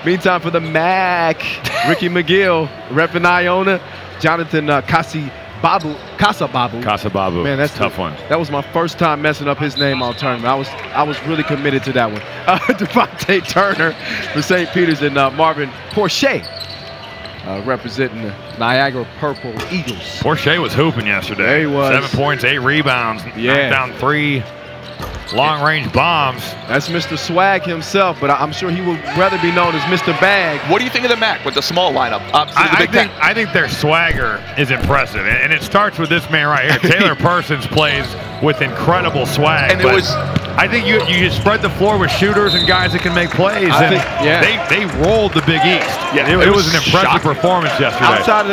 Meantime, for the MAAC, Ricky McGill, repping Iona, Jonathan Casababu. Man, that's a tough one. That was my first time messing up his name all tournament. I was really committed to that one. Devontae Turner for St. Peter's, and Marvin Porcher representing the Niagara Purple Eagles. Porcher was hooping yesterday. There he was. 7 points, 8 rebounds, knocked down 3 long-range bombs. That's Mr. Swag himself, but I'm sure he would rather be known as Mr. Bag. What do you think of the MAAC with the small lineup? I think their swagger is impressive, and it starts with this man right here. Taylor Persons plays with incredible swag. And I think you just spread the floor with shooters and guys that can make plays. They rolled the Big East. Yeah, it was an impressive performance yesterday.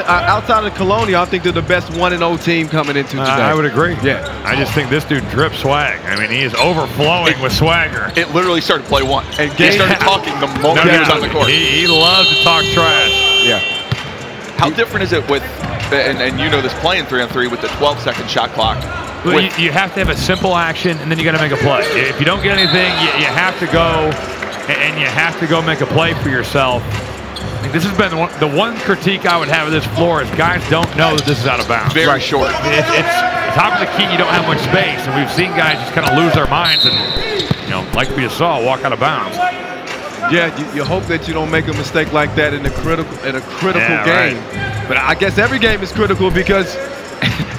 Outside of Colonial, I think they're the best 1-0 team coming into today. I would agree. Yeah. I just think this dude drips swag. I mean, he is overflowing with swagger. It literally started play one. And he started talking the moment he was on the court. He loves to talk trash. Yeah. How different is it with, and you know this, playing 3-on-3 with the 12-second shot clock? Well, you have to have a simple action, and then you got to make a play. If you don't get anything, you have to go, and you have to go make a play for yourself. I think this has been the one critique I would have of this floor is guys don't know that this is out of bounds. Very short. It's top of the key. You don't have much space, and we've seen guys just kind of lose their minds and, like we just saw, walk out of bounds. Yeah, you hope that you don't make a mistake like that in a critical game. Right. But I guess every game is critical because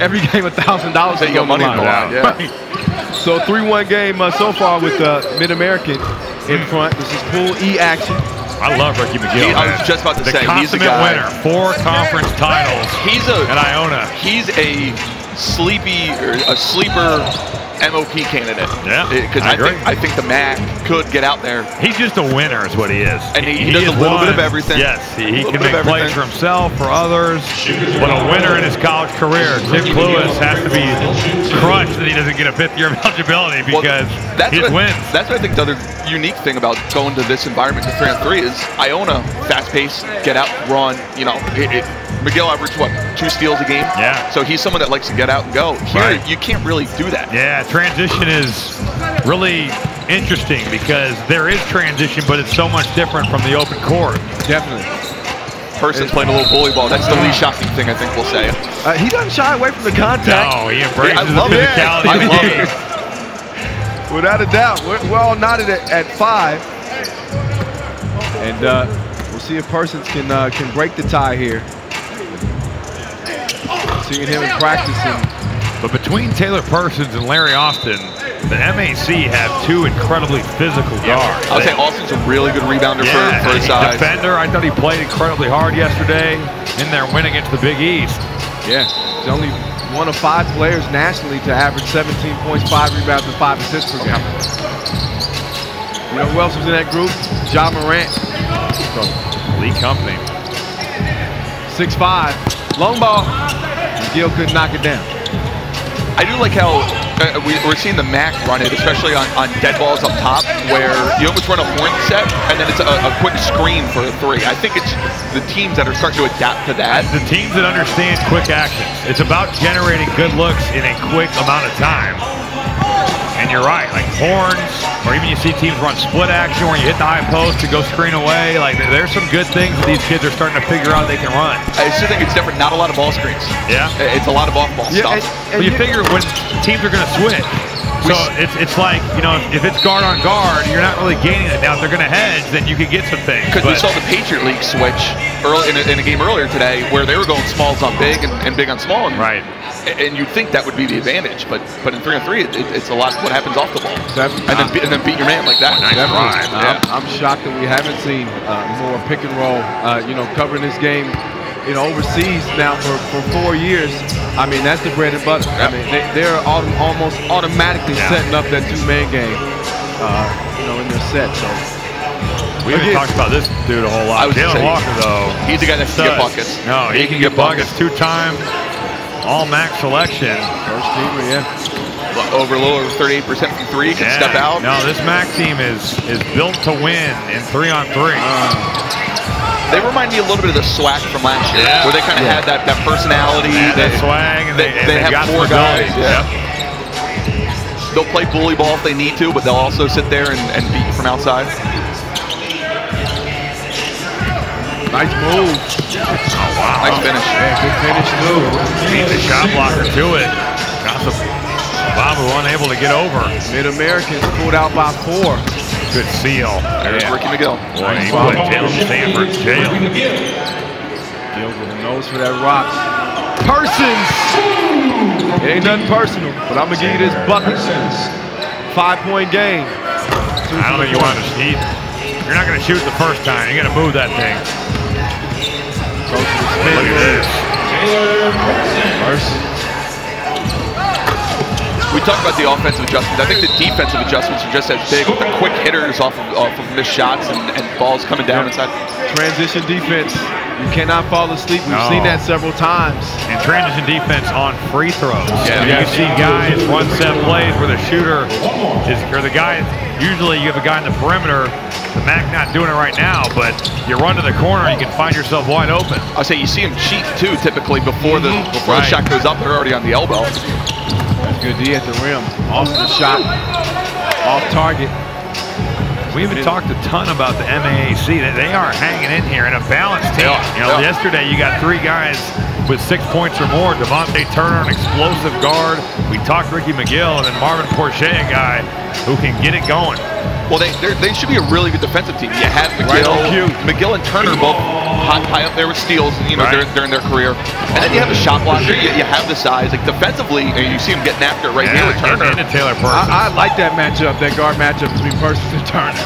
every game $1,000 is on the money on the line. Yeah. Right. So 3-1 game so far with Mid-American in front. This is Pool E action. I love Ricky McGill. I was just about to say, he's the guy. Winner, 4 conference titles. At Iona. He's a sleeper MOP candidate. Yeah, because I think the MAAC could get out there. He's just a winner, is what he is. And he does a little bit of everything. Yes, he can make plays for himself, for others. But a winner in his college career. Tim Lewis has to be crushed that he doesn't get a 5th year of eligibility because he wins. That's what I think the other unique thing about going to this environment with 3-on-3 is Iona, fast-paced, get out, run. McGill averaged, 2 steals a game? Yeah. So he's someone that likes to get out and go. Here, you can't really do that. Yeah, transition is really interesting because there is transition, but it's so much different from the open court. Definitely. Person's playing a little bully ball. That's the least shocking thing I think we'll say. He doesn't shy away from the contact. No, he embraces the physicality. I love it. Without a doubt. We're all knotted at 5. And we'll see if Persons can break the tie here. Seeing him in practicing. But between Taylor Persons and Larry Austin, the MAC have 2 incredibly physical guards. I would say Austin's a really good rebounder for his size. Defender, I thought he played incredibly hard yesterday in their win against the Big East. Yeah, he's only one of 5 players nationally to average 17 points, 5 rebounds, and 5 assists per game. You know who else was in that group? Ja Morant. Lee Company. 6'5", long ball. McGill couldn't knock it down. I do like how we're seeing the MAAC run it, especially on dead balls up top, where you almost run a horn set, and then it's a quick screen for a 3. I think it's the teams that are starting to adapt to that. The teams that understand quick actions. It's about generating good looks in a quick amount of time. And you're right, like horns, or even you see teams run split action where you hit the high post to go screen away. Like there's some good things that these kids are starting to figure out they can run. I still think it's different. Not a lot of ball screens. Yeah. It's a lot of off-ball stuff. But you figure when teams are going to switch. So it's like, if it's guard on guard, you're not really gaining it. Now, if they're going to hedge, then you can get some things. Because we saw the Patriot League switch early in a game earlier today where they were going smalls on big and big on small. Right. And you'd think that would be the advantage, but in 3-on-3, it's a lot of what happens off the ball. And then beat your man like that. I'm shocked that we haven't seen more pick and roll, covering this game, overseas now for 4 years. I mean, that's the bread and butter. I mean, they're almost automatically setting up that 2-man game, in their set. So we haven't talked about this dude a whole lot. Jalen Walker, though, he's the guy that can get buckets. No, he can get buckets. 2-time All-MAAC selection. First teamer, yeah. Over a little over 38% from 3, can step out. No, this MAAC team is built to win in 3-on-3. They remind me a little bit of the SWAC from last year, where they kind of had that personality. That swag, and they have got 4 guys. They'll play bully ball if they need to, but they'll also sit there and beat you from outside. Nice move. Oh, wow. Nice finish. Yeah, good finish, too. Beat the shot blocker to it. Babu unable to get over. Mid-Americans pulled out by 4. Good seal. There's Ricky McGill. Boy, he put Taylor Stanford in jail. Gill with a nose for that rock. Persons! It ain't nothing personal, but I'm going to give you this bucket. 5-point game. I don't think you want to shoot. You're not going to shoot the first time. You got to move that thing. Look at this. Persons. We talked about the offensive adjustments. I think the defensive adjustments are just as big with the quick hitters off of missed shots and balls coming down inside. Transition defense. You cannot fall asleep. We've seen that several times. And transition defense on free throws. Yeah, you see guys run set plays where the shooter is, or the guy, usually you have a guy in the perimeter. The MAAC not doing it right now, but you run to the corner, you can find yourself wide open. I'll say you see him cheat too, typically before the shot goes up, they're already on the elbow. That's good D at the rim. Off the shot. Off target. We haven't talked a ton about the MAAC. They are hanging in here in a balanced team. Yesterday you got 3 guys with 6 points or more. Devontae Turner, an explosive guard. We talked Ricky McGill, and then Marvin Porcher, a guy who can get it going. Well, they should be a really good defensive team. You have McGill and Turner both high up there with steals, during their career. And then you have a shot blocker. You have the size. Like defensively, you see him getting after it right here with Turner. And Taylor Persons. I like that matchup, that guard matchup between Persons and Turner.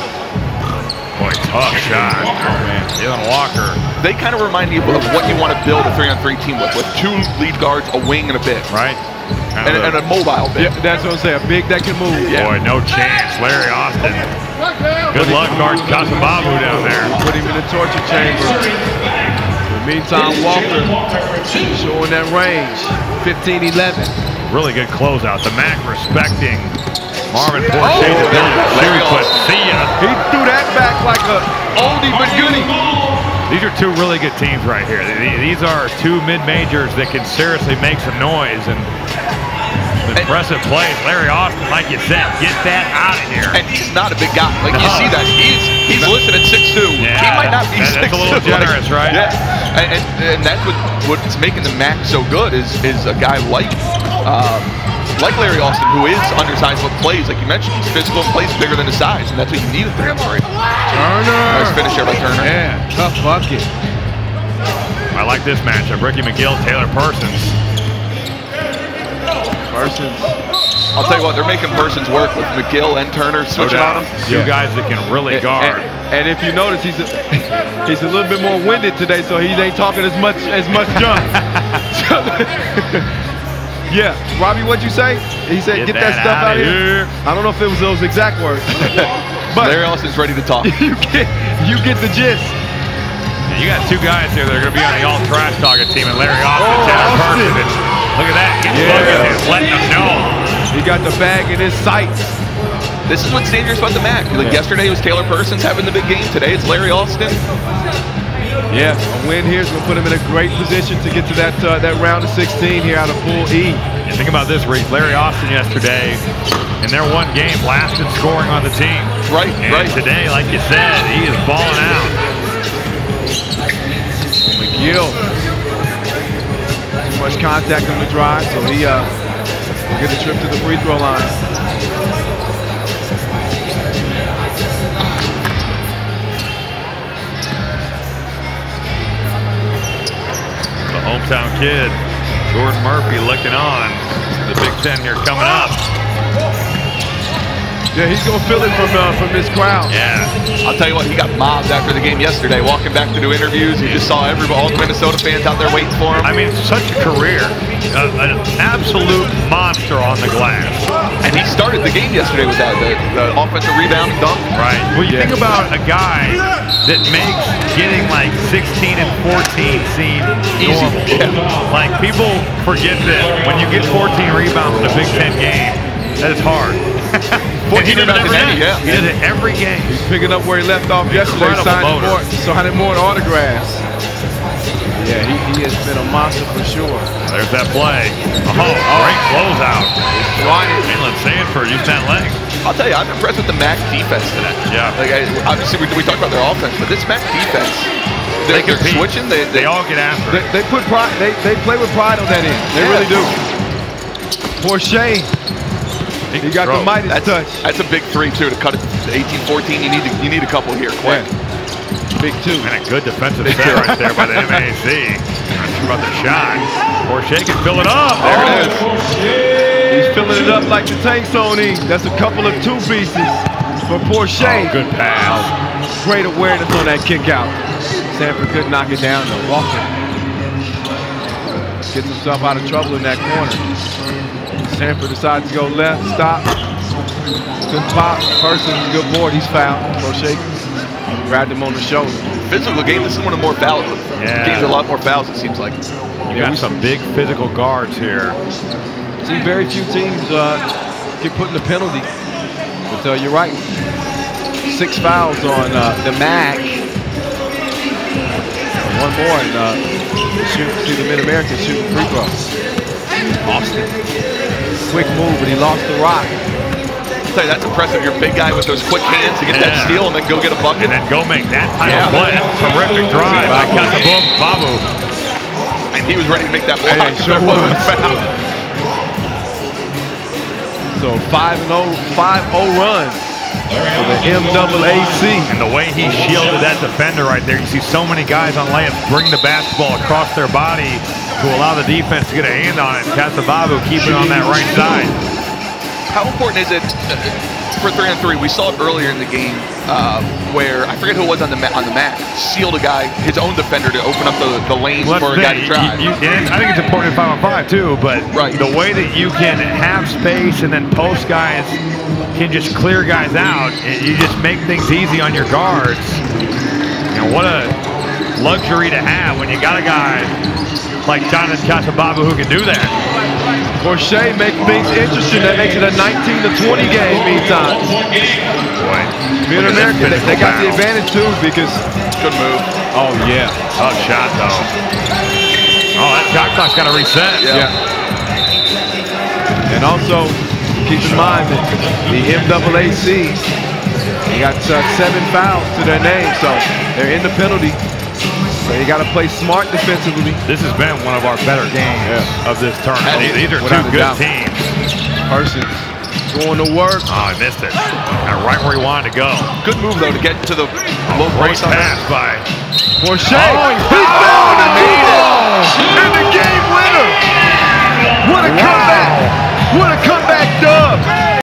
Boy, tough shot. Oh man, Jalen Walker. They kind of remind me of what you want to build a 3-on-3 team with 2 lead guards, a wing, and a big. Right. And a mobile big. Yeah, that's what I'm saying. A big that can move. Boy, no chance. Larry Austin. Good luck guarding Kasababu down there. Put him in the torture chamber. In the meantime, Walker showing that range. 15-11. Really good closeout. The MAAC respecting Marvin Porcher. Larry Austin. See ya. He threw that back like a oldie but goodie. These are 2 really good teams right here. These are 2 mid-majors that can seriously make some noise and impressive plays. Larry Austin, like you said, get that out of here. And he's not a big guy. Like you see that. He's listed at 6'2". Yeah, he might not be 6'2". That's a little generous, right? Yeah. And that's what's making the MAAC so good is a guy like Larry Austin, who is undersized but plays, like you mentioned, he's physical and plays bigger than his size, and that's what you need at 3-on-3. Turner. Nice finish there by Turner. Yeah, tough bucket. I like this matchup. Ricky McGill, Taylor Persons. Persons. I'll tell you what, they're making Persons work with McGill and Turner switching on him. 2 guys that can really guard. And if you notice, he's a little bit more winded today, so he ain't talking as much junk. Yeah, Robbie, what'd you say? He said, get that stuff out of here. I don't know if it was those exact words. But Larry Austin's ready to talk. you get the gist. You got 2 guys here that are going to be on the all-trash talking team, and Larry Austin, Taylor Persons. Look at that, he's letting them know. He got the bag in his sights. This is what's dangerous about the MAAC. Like yesterday it was Taylor Persons having the big game. Today it's Larry Austin. Yeah, a win here is going to put him in a great position to get to that round of 16 here out of Pool E. And think about this, Reese. Larry Austin yesterday, in their 1 game, last in scoring on the team. Right, and today, like you said, he is balling out. McGill. Too much contact on the drive, so he will get a trip to the free throw line. Hometown kid, Jordan Murphy looking on. The Big Ten here coming up. Yeah, he's going to feel it from this crowd. Yeah. I'll tell you what, he got mobbed after the game yesterday. Walking back to do interviews, he just saw all the Minnesota fans out there waiting for him. I mean, such a career. An absolute monster on the glass. And he started the game yesterday with that, the offensive rebound dunk. Right. Well, you think about a guy that makes getting like 16 and 14 seem normal. Yeah. Like, people forget that when you get 14 rebounds in a Big Ten game, that is hard. 14 rebounds in any, yeah. He did it every game. He's picking up where he left off yesterday, signing more autographs. Yeah, he has been a monster for sure. There's that play. Great closeout. Jalen Sanford used that leg. I'll tell you, I'm impressed with the MAAC defense today. Yeah. Like, obviously, we talked about their offense, but this MAAC defense, They're compete. switching. They all get after it. They put pride. They play with pride on that end. They really do. Porsche. He got the Midas touch. That's a big three too to cut it to 18-14. You need a couple here, quick. Yeah. Big two. And a good defensive set right there by the MAAC. Not sure about the shot. Porsche can fill it up. There it is. He's filling it up like the tank's on him. That's a couple of two pieces for Porsche. Oh, good pass. Great awareness on that kick out. Sanford couldn't knock it down though. Walker gets himself out of trouble in that corner. Sanford decides to go left, stop. Good pop. Parsons, good board. He's fouled. Porsche grabbed him on the shoulder. Physical game. This is one of the more fouls. Games a lot more fouls, it seems like. You got some big physical guards here. See, very few teams get put in the penalty. But you're right. 6 fouls on the MAAC. One more, and see the Mid-American shooting free throws. Austin. Quick move, but he lost the rock. I'll tell you, that's impressive. You're a big guy with those quick hands to get that steal and then go get a bucket. And then go make that type of play. Terrific drive by Babu. And he was ready to make that block. Hey, sure was. So 5-0 run for the MAAC. And the way he shielded that defender right there, you see so many guys on layups bring the basketball across their body to allow the defense to get a hand on it. Babu keeping it on that right side. How important is it for 3-on-3? We saw it earlier in the game where I forget who it was on the MAAC sealed a guy, his own defender, to open up the lanes for a guy to drive. And I think it's important in 5-on-5 too, but the way that you can have space and then post guys can just clear guys out, you just make things easy on your guards. You know, what a luxury to have when you got a guy like Jonathan Babu who can do that. Porsche making things interesting. That makes it a 19-20 game meantime. Boy, Mid-American, they got the advantage too because... Good move. Oh, yeah. Tough shot, though. Oh, that shot clock's got to reset. Yeah. And also, keep in mind that the MAAC, they got 7 fouls to their name, so they're in the penalty. So you got to play smart defensively. This has been one of our better games of this tournament. These are two good teams. Parsons going to work. Oh, he missed it. Got right where he wanted to go. Good move, though, to get to the low Great post. pass by Porsche. Oh, he fouled and made it. And the game winner. What a comeback. What a comeback.